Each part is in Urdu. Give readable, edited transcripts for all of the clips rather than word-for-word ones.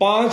5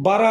12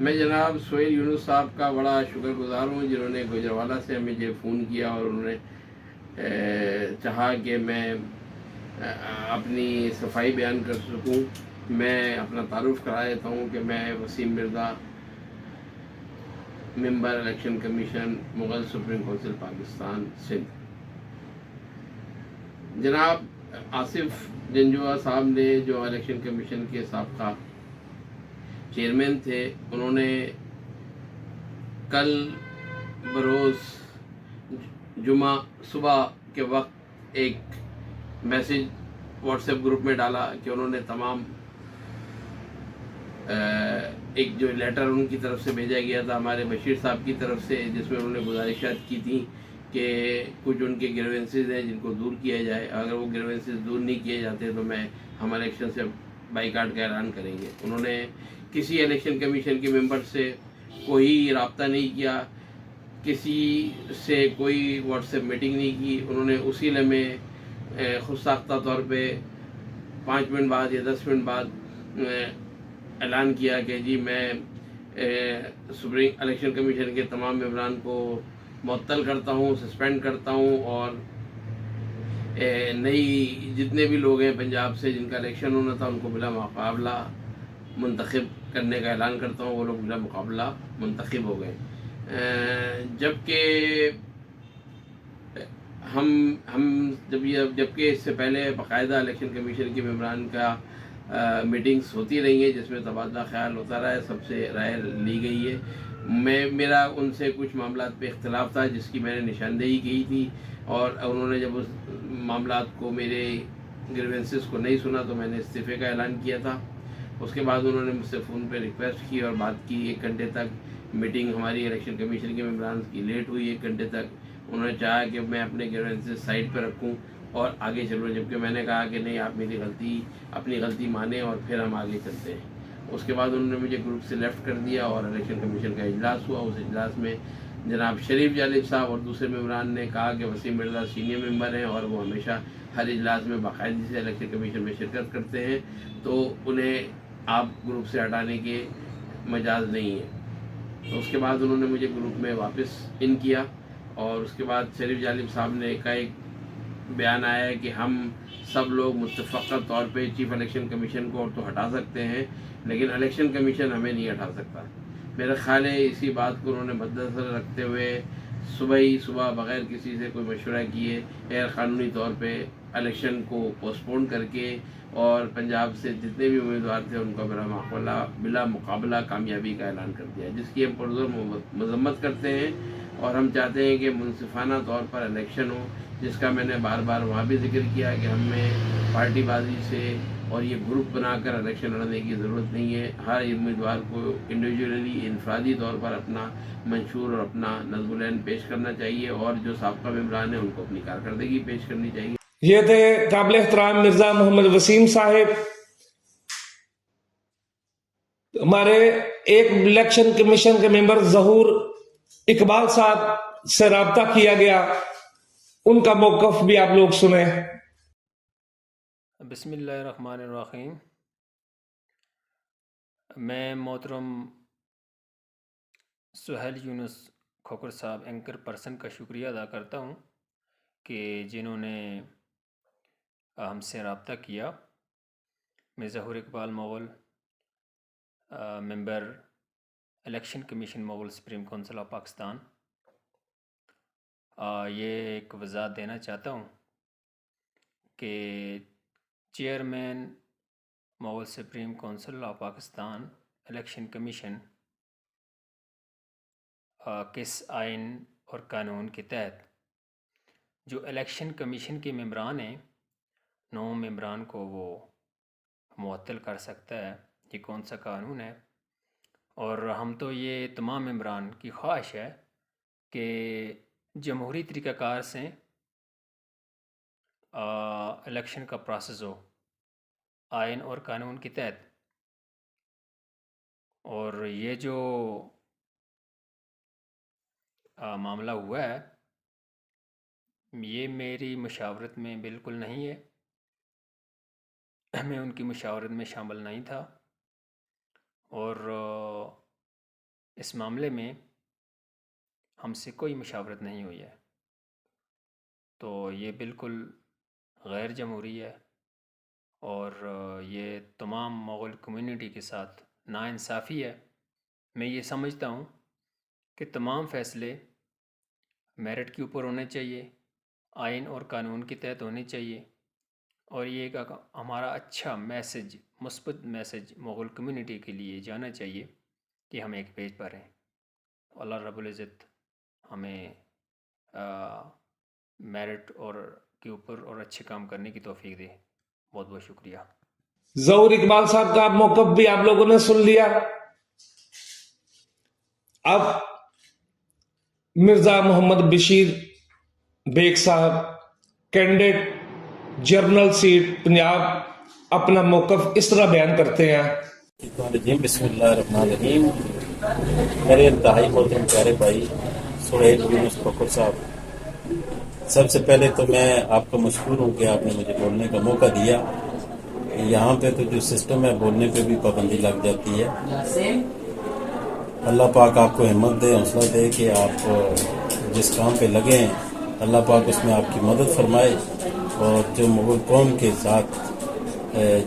میں جناب سہیل یونس صاحب کا بڑا شکر گزار ہوں جنہوں نے گوجروالا سے مجھے فون کیا اور انہوں نے چاہا کہ میں اپنی صفائی بیان کر سکوں. میں اپنا تعارف کرا دیتا ہوں کہ میں Wasim Mirza, member election commission Mughal supreme council Pakistan Sindh. جناب آصف جنجوعہ صاحب نے جو الیکشن کمیشن کے سابقہ چیئرمین تھے، انہوں نے کل بروز جمعہ صبح کے وقت ایک میسج واٹس ایپ گروپ میں ڈالا کہ انہوں نے تمام ایک جو لیٹر ان کی طرف سے بھیجا گیا تھا ہمارے بشیر صاحب کی طرف سے، جس میں انہوں نے گزارشات کی تھیں کہ کچھ ان کے گریوینسز ہیں جن کو دور کیا جائے. اگر وہ گریوینسز دور نہیں کیے جاتے تو ہم الیکشن سے بائیکاٹ کا اعلان کریں گے. انہوں نے کسی الیکشن کمیشن کے ممبر سے کوئی رابطہ نہیں کیا، کسی سے کوئی واٹس ایپ میٹنگ نہیں کی. انہوں نے اسی لمحے خود ساختہ طور پہ 5 منٹ بعد یا 10 منٹ بعد اعلان کیا کہ جی میں سپریم الیکشن کمیشن کے تمام ممبران کو معطل کرتا ہوں، سسپینڈ کرتا ہوں، اور نئی جتنے بھی لوگ ہیں پنجاب سے جن کا الیکشن ہونا تھا ان کو بلا مقابلہ منتخب کرنے کا اعلان کرتا ہوں. وہ لوگ بلا مقابلہ منتخب ہو گئے. جبکہ جبکہ اس سے پہلے باقاعدہ الیکشن کمیشن کے ممبران کا میٹنگز ہوتی رہی ہیں جس میں تبادلہ خیال ہوتا رہا ہے، سب سے رائے لی گئی ہے. میرا ان سے کچھ معاملات پہ اختلاف تھا جس کی میں نے نشاندہی کی تھی، اور انہوں نے جب اس معاملات کو، میرے گریوینسز کو نہیں سنا تو میں نے استعفے کا اعلان کیا تھا. اس کے بعد انہوں نے مجھ سے فون پہ ریکویسٹ کی اور بات کی. 1 گھنٹے تک میٹنگ ہماری الیکشن کمیشن کے ممبران کی لیٹ ہوئی. 1 گھنٹے تک انہوں نے چاہا کہ میں اپنے گریوینسز سائڈ پہ رکھوں اور آگے چلوں، جبکہ میں نے کہا کہ نہیں، آپ میری اپنی غلطی مانیں اور پھر ہم آگے چلتے ہیں. اس کے بعد انہوں نے مجھے گروپ سے لیفٹ کر دیا اور الیکشن کمیشن کا اجلاس ہوا. اس اجلاس میں جناب شریف جالب صاحب اور دوسرے ممبران نے کہا کہ وسیم مرزا سینئر ممبر ہیں اور وہ ہمیشہ ہر اجلاس میں باقاعدگی سے الیکشن کمیشن میں شرکت کرتے ہیں، تو انہیں آپ گروپ سے ہٹانے کے مجاز نہیں ہے. تو اس کے بعد انہوں نے مجھے گروپ میں واپس ان کیا، اور اس کے بعد شریف جالب صاحب نے ایک بیان آیا ہے کہ ہم سب لوگ متفقہ طور پہ چیف الیکشن کمیشن کو تو ہٹا سکتے ہیں لیکن الیکشن کمیشن ہمیں نہیں ہٹا سکتا. میرا خیال ہے اسی بات کو انہوں نے مد نظر رکھتے ہوئے صبح بغیر کسی سے کوئی مشورہ کیے غیر قانونی طور پہ الیکشن کو پوسٹ پون کر کے اور پنجاب سے جتنے بھی امیدوار تھے ان کو بلا مقابلہ کامیابی کا اعلان کر دیا، جس کی ہم پرزور مذمت کرتے ہیں. اور ہم چاہتے ہیں کہ منصفانہ طور پر الیکشن ہو، جس کا میں نے بار بار وہاں بھی ذکر کیا کہ ہمیں پارٹی بازی سے اور یہ گروپ بنا کر الیکشن لڑنے کی ضرورت نہیں ہے. ہر امیدوار کو انڈیویجولی، انفرادی طور پر اپنا منشور اور اپنا نظم العین پیش کرنا چاہیے، اور جو سابقہ ممبران ہیں ان کو اپنی کارکردگی پیش کرنی چاہیے. یہ تھے قابل احترام مرزا محمد وسیم صاحب. ہمارے ایک الیکشن کمیشن کے ممبر ظہور اقبال صاحب سے رابطہ کیا گیا، ان کا موقف بھی آپ لوگ سنیں. بسم اللہ الرحمن الرحیم. میں محترم سہیل یونس کھوکھر صاحب اینکر پرسن کا شکریہ ادا کرتا ہوں کہ جنہوں نے ہم سے رابطہ کیا. میں ظہور اقبال مغل، ممبر election commission Mughal supreme council of Pakistan, یہ ایک وضاحت دینا چاہتا ہوں کہ chairman Mughal supreme council of Pakistan election commission کس آئین اور قانون کے تحت جو الیکشن کمیشن کے ممبران ہیں 9 ممبران کو وہ معطل کر سکتا ہے. یہ کون سا قانون ہے؟ اور ہم تو یہ تمام ممبران کی خواہش ہے کہ جمہوری طریقہ کار سے الیکشن کا پروسیس ہو آئین اور قانون کے تحت. اور یہ جو معاملہ ہوا ہے یہ میری مشاورت میں بالکل نہیں ہے، میں ان کی مشاورت میں شامل نہیں تھا، اور اس معاملے میں ہم سے کوئی مشاورت نہیں ہوئی ہے، تو یہ بالکل غیر جمہوری ہے اور یہ تمام مغل کمیونٹی کے ساتھ ناانصافی ہے۔ میں یہ سمجھتا ہوں کہ تمام فیصلے میرٹ کے اوپر ہونے چاہیے، آئین اور قانون کے تحت ہونے چاہیے، اور یہ ایک ہمارا اچھا میسج، مثبت میسج مغل کمیونٹی کے لیے جانا چاہیے کہ ہم ایک پیج پر ہیں۔ اللہ رب العزت ہمیں میرٹ اور کے اوپر اور اچھے کام کرنے کی توفیق دے۔ بہت بہت شکریہ۔ ظہور اقبال صاحب کا موقف بھی آپ لوگوں نے سن لیا۔ اب مرزا محمد بشیر بیگ صاحب، کینڈیڈیٹ جرنل سیٹ پنجاب، اپنا موقف اس طرح بیان کرتے ہیں۔ بسم اللہ الرحمن الرحیم۔ میرے انتہائی محترم پیارے بھائی سہیل یونس کوکر صاحب، سب سے پہلے تو میں آپ کا مشکور ہوں کہ آپ نے مجھے بولنے کا موقع دیا۔ یہاں پہ تو جو سسٹم ہے بولنے پہ بھی پابندی لگ جاتی ہے۔ اللہ پاک آپ کو ہمت دے، حوصلہ دے کہ آپ جس کام پہ لگے ہیں اللہ پاک اس میں آپ کی مدد فرمائے، اور جو مغل قوم کے ساتھ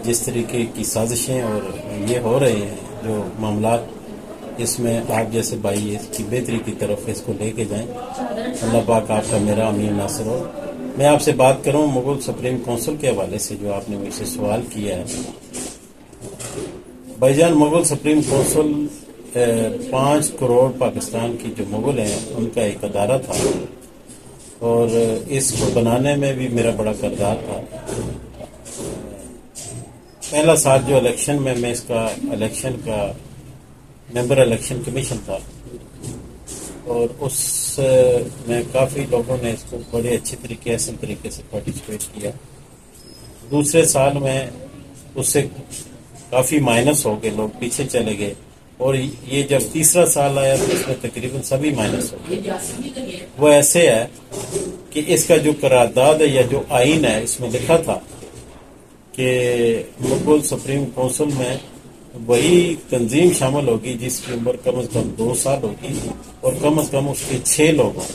جس طریقے کی سازشیں اور یہ ہو رہے ہیں جو معاملات، اس میں آپ جیسے بھائی اس کی بہتری کی طرف اس کو لے کے جائیں۔ اللہ پاک آپ کا میرا امین ناصر ہو۔ میں آپ سے بات کروں مغل سپریم کونسل کے حوالے سے جو آپ نے مجھ سے سوال کیا ہے۔ بھائی جان، مغل سپریم کونسل 5 کروڑ پاکستان کی جو مغل ہیں ان کا ایک ادارہ تھا، اور اس کو بنانے میں بھی میرا بڑا کردار تھا۔ پہلا سال جو الیکشن میں اس کا الیکشن کا ممبر الیکشن کمیشن تھا، اور اس میں کافی لوگوں نے اس کو بڑے اچھے طریقے اصل طریقے سے پارٹیسپیٹ کیا۔ دوسرے سال میں اس سے کافی مائنس ہو گئے، لوگ پیچھے چلے گئے، اور یہ جب تیسرا سال آیا تو اس میں تقریباً سبھی مائنس ہو گئے۔ وہ ایسے ہے کہ اس کا جو قرارداد ہے یا جو آئین ہے اس میں لکھا تھا کہ مغل سپریم کونسل میں وہی تنظیم شامل ہوگی جس کی عمر کم از کم 2 سال ہوگی اور کم از کم اس کے 6 لوگ ہوں،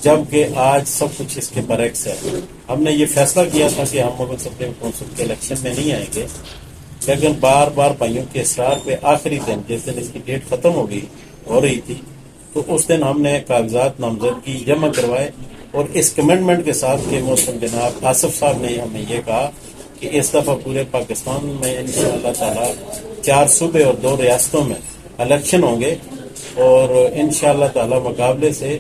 جبکہ آج سب کچھ اس کے برعکس ہے۔ ہم نے یہ فیصلہ کیا تھا کہ ہم مغل سپریم کونسل کے الیکشن میں نہیں آئیں گے، لیکن بار بار بھائیوں کے اصرار پہ آخری دن جس دن اس کی ڈیٹ ختم ہو رہی تھی، تو اس دن ہم نے کاغذات نامزدگی جمع کروائے، اور اس کمنٹمنٹ کے ساتھ کہ محترم جناب آصف صاحب نے ہمیں یہ کہا کہ اس دفعہ پورے پاکستان میں انشاءاللہ تعالی 4 صوبے اور 2 ریاستوں میں الیکشن ہوں گے، اور انشاءاللہ تعالی مقابلے سے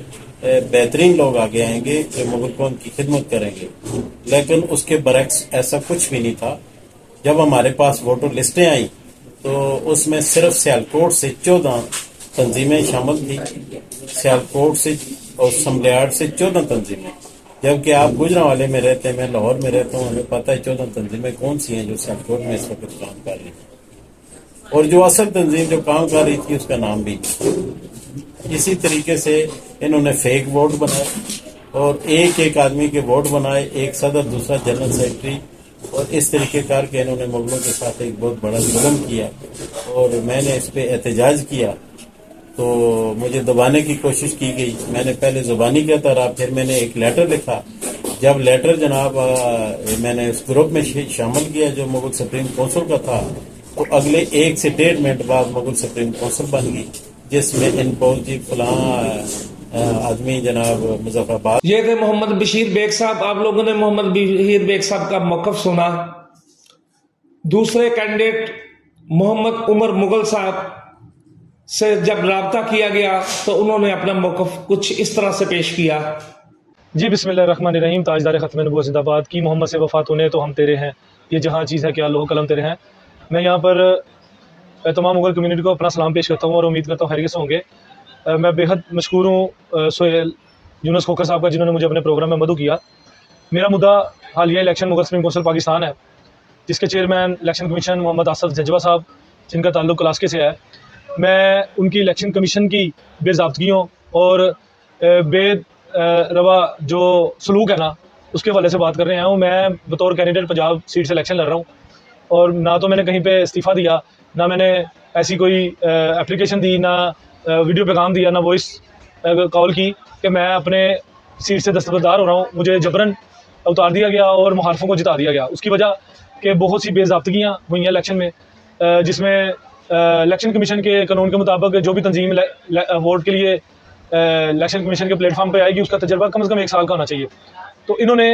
بہترین لوگ آگے آئیں گے جو مغل قوم کی خدمت کریں گے۔ لیکن اس کے برعکس ایسا کچھ بھی نہیں تھا۔ جب ہمارے پاس ووٹر لسٹیں آئیں تو اس میں صرف سیالکوٹ سے 14 تنظیمیں شامل تھیں، سیالکوٹ سے اور سملیاٹ سے 14 تنظیمیں، جبکہ آپ گجرانوالے میں رہتے ہیں، میں لاہور میں رہتا ہوں، ہمیں پتہ ہے 14 تنظیمیں کون سی ہیں جو سیالکوٹ میں اس وقت کام کر رہی ہیں، اور جو اصل تنظیم جو کام کر رہی تھی اس کا نام بھی نہیں۔ اسی طریقے سے انہوں نے فیک ووٹ بنائے، اور ایک آدمی کے ووٹ بنائے، ایک صدر، دوسرا جنرل سیکرٹری، اور اس طریقے کار کے انہوں نے مغلوں کے ساتھ ایک بہت بڑا ظلم کیا، اور میں نے اس پہ احتجاج کیا تو مجھے دبانے کی کوشش کی گئی۔ میں نے پہلے زبانی کہتا رہا، پھر میں نے ایک لیٹر لکھا۔ جب لیٹر جناب میں نے اس گروپ میں شامل کیا جو مغل سپریم کونسل کا تھا، تو اگلے 1 سے 1.5 منٹ بعد مغل سپریم کونسل بن گئی، جس میں ان جی فلاں آدمی جناب مظفر آباد۔ یہ تھے محمد بشیر بیگ صاحب۔ آپ لوگوں نے محمد بشیر بیگ صاحب کا موقف سنا۔ دوسرے کینڈیڈیٹ محمد عمر مغل صاحب سے جب رابطہ کیا گیا تو انہوں نے اپنا موقف کچھ اس طرح سے پیش کیا۔ جی بسم اللہ الرحمن الرحیم۔ تاجدار ختم نبوت زندہ باد کی محمد سے وفات ہونے تو ہم تیرے ہیں، یہ جہاں چیز ہے کیا لوہ قلم تیرے ہیں۔ میں یہاں پر تمام مغل کمیونٹی کو اپنا سلام پیش کرتا ہوں اور امید کرتا ہوں خیریت سے ہوں گے۔ میں بے حد مشکور ہوں سہیل یونس کوکر صاحب کا جنہوں نے مجھے اپنے پروگرام میں مدعو کیا۔ میرا مدعا حالیہ election Mughal supreme council Pakistan ہے، جس کے چیئرمین الیکشن کمیشن محمد آصف ججوا صاحب، جن کا تعلق کلاسکے سے ہے۔ میں ان کی الیکشن کمیشن کی بے ضابطگیوں اور بے روا جو سلوک ہے نا، اس کے حوالے سے بات کر رہے ہیں۔ میں بطور کینڈیڈیٹ پنجاب سیٹ سے الیکشن لڑ رہا ہوں، اور نہ تو میں نے کہیں پہ استعفیٰ دیا، نہ میں نے ایسی کوئی اپلیکیشن دی، نہ ویڈیو پیغام دیا، نہ وائس کال کی کہ میں اپنے سیٹ سے دستبردار ہو رہا ہوں. مجھے جبراً اتار دیا گیا اور مخالفوں کو جتا دیا گیا. اس کی وجہ کہ بہت سی بے ضابطگیاں ہوئی ہیں الیکشن میں، جس میں الیکشن کمیشن کے قانون کے مطابق جو بھی تنظیم ووٹ کے لیے الیکشن کمیشن کے پلیٹ فارم پہ آئے گی اس کا تجربہ کم از کم 1 سال کا ہونا چاہیے. تو انہوں نے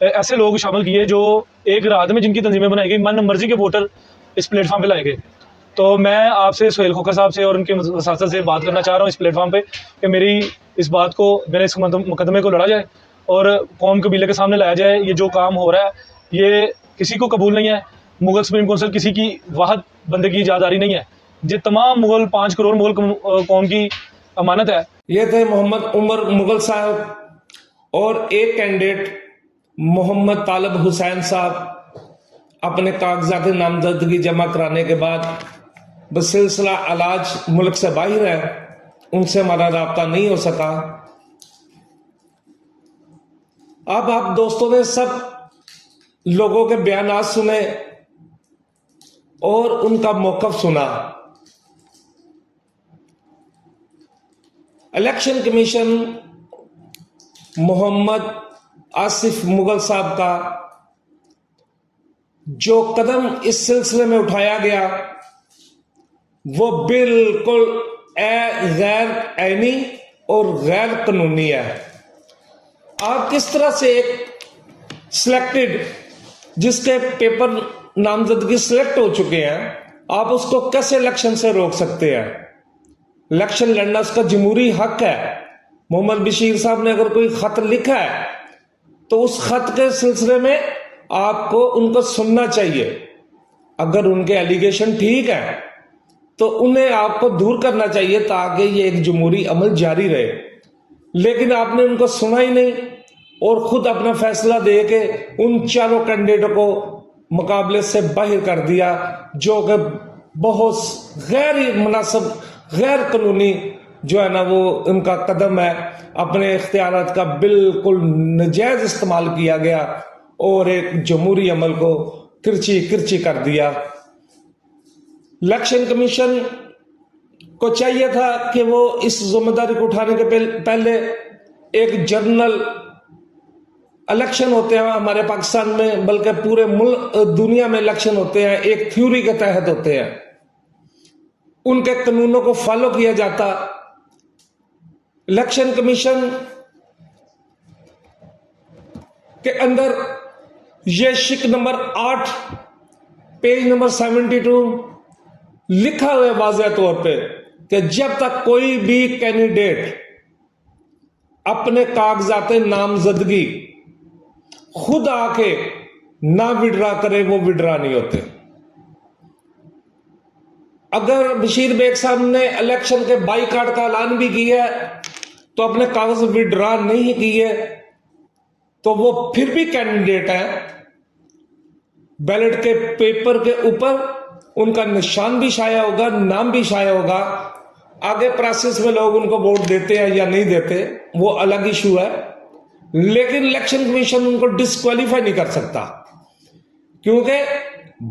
ایسے لوگ شامل کیے جو ایک رات میں جن کی تنظیمیں بنائی گئی، من مرضی کے ووٹر اس پلیٹ فارم پہ لائے گئے. تو میں آپ سے سہیل کھوکھر صاحب سے اور ان کے وساطت سے بات کرنا چاہ رہا ہوں اس پلیٹ فارم پہ کہ میری اس بات کو، میرے اس مقدمے کو لڑا جائے اور قوم قبیلے کے سامنے لایا جائے. یہ جو کام ہو رہا ہے یہ کسی کو قبول نہیں ہے. مغل سپریم کونسل کسی کی واحد بندے کی اجاداری نہیں ہے. یہ تمام 5 کروڑ مغل قوم کی امانت ہے. یہ تھے محمد عمر مغل صاحب اور ایک کینڈیڈیٹ محمد طالب حسین صاحب. اپنے کاغذات نامزدگی جمع کرانے کے بعد بسلسلہ علاج ملک سے باہر ہے، ان سے ہمارا رابطہ نہیں ہو سکا. اب آپ دوستوں نے سب لوگوں کے بیانات سنے اور ان کا موقف سنا. الیکشن کمیشن محمد آصف مغل صاحب کا جو قدم اس سلسلے میں اٹھایا گیا وہ بالکل غیر آئینی اور غیر قانونی ہے. آپ کس طرح سے ایک سلیکٹڈ، جس کے پیپر نامزدگی سلیکٹ ہو چکے ہیں، آپ اس کو کیسے الیکشن سے روک سکتے ہیں؟ الیکشن لڑنا اس کا جمہوری حق ہے. محمد بشیر صاحب نے اگر کوئی خط لکھا ہے تو اس خط کے سلسلے میں آپ کو ان کو سننا چاہیے. اگر ان کے ایلیگیشن ٹھیک ہے تو انہیں آپ کو دور کرنا چاہیے تاکہ یہ ایک جمہوری عمل جاری رہے. لیکن آپ نے ان کو سنا ہی نہیں اور خود اپنا فیصلہ دے کے ان چاروں کینڈیڈیٹوں کو مقابلے سے باہر کر دیا، جو کہ بہت غیر مناسب، غیر قانونی جو ہے نا وہ ان کا قدم ہے. اپنے اختیارات کا بالکل ناجائز استعمال کیا گیا اور ایک جمہوری عمل کو کرچی کرچی کر دیا. الیکشن کمیشن کو چاہیے تھا کہ وہ اس ذمہ داری کو اٹھانے کے پہلے ایک جنرل الیکشن ہوتے ہیں ہمارے پاکستان میں، بلکہ پورے دنیا میں الیکشن ہوتے ہیں، ایک تھیوری کے تحت ہوتے ہیں، ان کے قانونوں کو فالو کیا جاتا. الیکشن کمیشن کے اندر یہ شک نمبر 8 پیج نمبر 72 لکھا ہوا ہے واضح طور پہ کہ جب تک کوئی بھی کینڈیڈیٹ اپنے کاغذات نامزدگی خود آ کے نہ وڈرا کرے وہ وڈرا نہیں ہوتے. اگر بشیر بیگ صاحب نے الیکشن کے بائیکاٹ کا اعلان بھی کیا ہے تو اپنے کاغذ وڈرا نہیں کیے تو وہ پھر بھی کینڈیڈیٹ ہیں. بیلٹ کے پیپر کے اوپر ان کا نشان بھی شائع ہوگا، نام بھی شائع ہوگا. آگے پروسیس میں لوگ ان کو ووٹ دیتے ہیں یا نہیں دیتے وہ الگ ایشو ہے، لیکن الیکشن کمیشن ان کو ڈسکوالیفائی نہیں کر سکتا، کیونکہ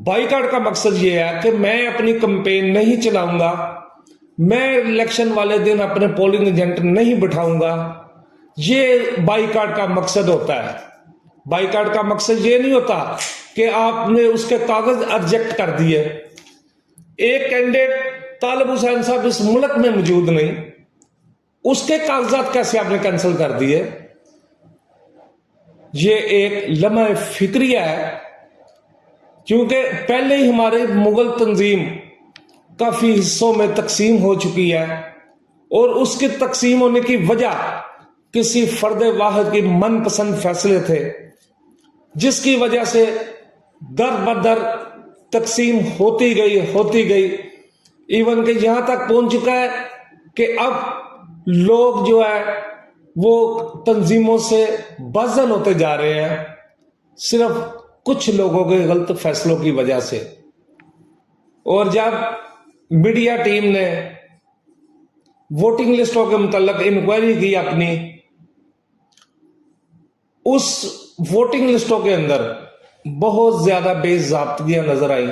بائیکاٹ کا مقصد یہ ہے کہ میں اپنی کمپین نہیں چلاؤں گا، میں الیکشن والے دن اپنے پولنگ ایجنٹ نہیں بٹھاؤں گا. یہ بائیکاٹ کا مقصد ہوتا ہے. بائیکاٹ کا مقصد یہ نہیں ہوتا کہ آپ نے اس کے کاغذ ریجیکٹ کر دیے. ایک کینڈیڈیٹ طالب حسین صاحب اس ملک میں موجود نہیں، اس کے کاغذات کیسے آپ نے کینسل کر دیے؟ یہ ایک لمحہ فکریہ ہے، کیونکہ پہلے ہی ہمارے مغل تنظیم کافی حصوں میں تقسیم ہو چکی ہے اور اس کی تقسیم ہونے کی وجہ کسی فرد واحد کی من پسند فیصلے تھے، جس کی وجہ سے در بدر تقسیم ہوتی گئی ایون کہ یہاں تک پہنچ چکا ہے کہ اب لوگ جو ہے وہ تنظیموں سے بازن ہوتے جا رہے ہیں صرف کچھ لوگوں کے غلط فیصلوں کی وجہ سے. اور جب میڈیا ٹیم نے ووٹنگ لسٹوں کے متعلق انکوائری کی اپنی، اس ووٹنگ لسٹوں کے اندر بہت زیادہ بے ضابطگیاں نظر آئیں.